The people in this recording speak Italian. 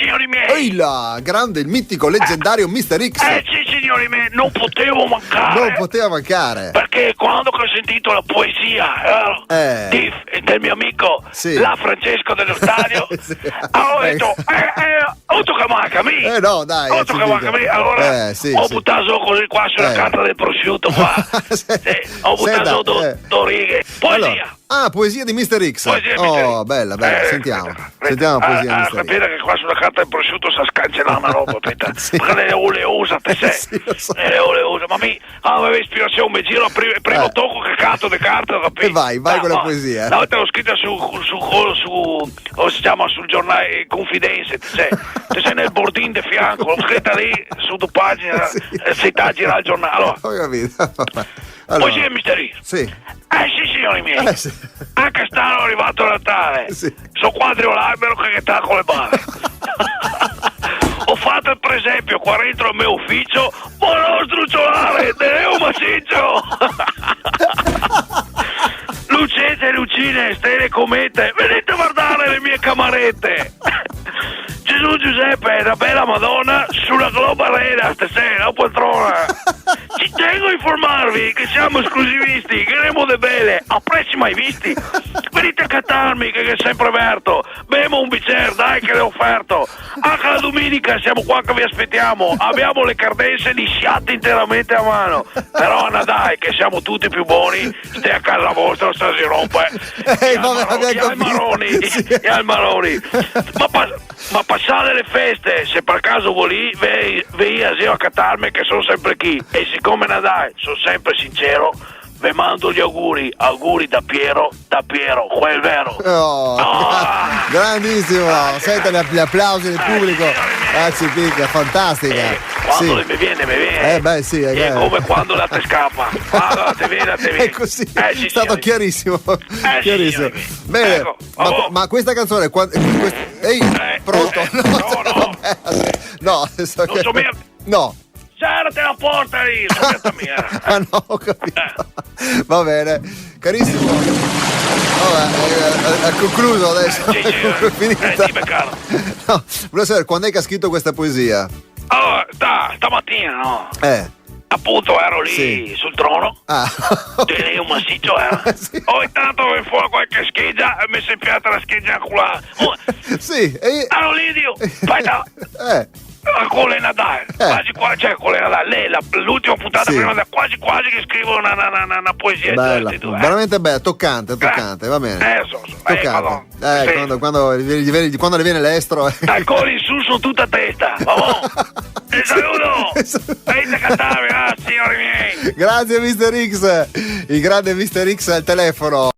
signori miei. Ehi là, grande, il mitico, leggendario Mr. X. Sì, signori miei, non potevo mancare. Non poteva mancare. Perché quando ho sentito la poesia del mio amico la Francesco dello stadio, Sì. ho detto, che manca mi. No, dai. Che manca mi. Allora ho buttato così qua sulla carta del prosciutto qua. Ho buttato due righe. Poesia. Allora, poesia di Mr. X. Bella, sentiamo. Sentiamo la poesia di Mr. X. Capire che qua sulla carta del prosciutto si scancella una roba, perché le usa, te sei. Sì, lo so. Le usa, ma mi aveva ispirazione, mi giro primo tocco che cazzo di carta, capito? E vai con la poesia. La volta l'ho scritta si chiama sul giornale Confidenze, te sei nel bordin di fianco, l'ho scritta lì su 2 pagine, sei a girare il giornale. Allora, ho capito. Poesia Mr. X. Sì. Sì, signori miei. Sì. Anche stanno arrivato a Natale. Sì. Sono quadri all'albero che sta con le balle. Ho fatto il presepio qua dentro al mio ufficio. Buono strucciolare, te un massiccio. Lucette, lucine, stelle, comete, venite a guardare le mie camarette. Gesù Giuseppe, la bella Madonna sulla Globo Arena stasera, la poltrona. Ci tengo a informarvi che siamo esclusivisti, che avremo de belle, a prezzi mai visti. Venite a cattarmi che è sempre aperto. Bevo un bicchiere, dai che l'ho offerto. Anche la domenica siamo qua che vi aspettiamo. Abbiamo le cardenze lisciate interamente a mano. Però Anna dai che siamo tutti più buoni. Stai a casa vostra, sta si rompe. E al maroni. Ma passate le feste, se per caso vuoi, vei a cattarmi che sono sempre chi. E siccome Nadai, sono sempre sincero, vi mando gli auguri da Piero, quel vero. Grandissimo, senta gli applausi del pubblico. Grazie Picca, fantastica. Quando mi viene. Sì, è come quando la te scappa. Te viene. È così, è stato chiarissimo. Chiarissimo. Bene, ecco. ma questa canzone ehi, pronto? No, no. Cerrate la porta lì, Ah no, ho capito. Va bene, carissimo. Vabbè, ha concluso adesso. Finita. No, volevo sapere quando è che ha scritto questa poesia? Stamattina, no? Appunto ero lì sul trono. Tenevo un massiccio, Sì. Intanto fuori qualche scheggia e mi si è piata la scheggia a culare. Sì. Ero lì, Dio. Aspetta. Con le Nadal, quasi con le Nadal, lei l'ultima puntata prima da quasi che scrivo una poesia. Bella, veramente bella, toccante, va bene. Toccante. Quando le viene l'estro. Ancora in su sono tutta testa. E saluto! Venite a cantare, signori miei! Grazie Mr. X, il grande Mr. X al telefono.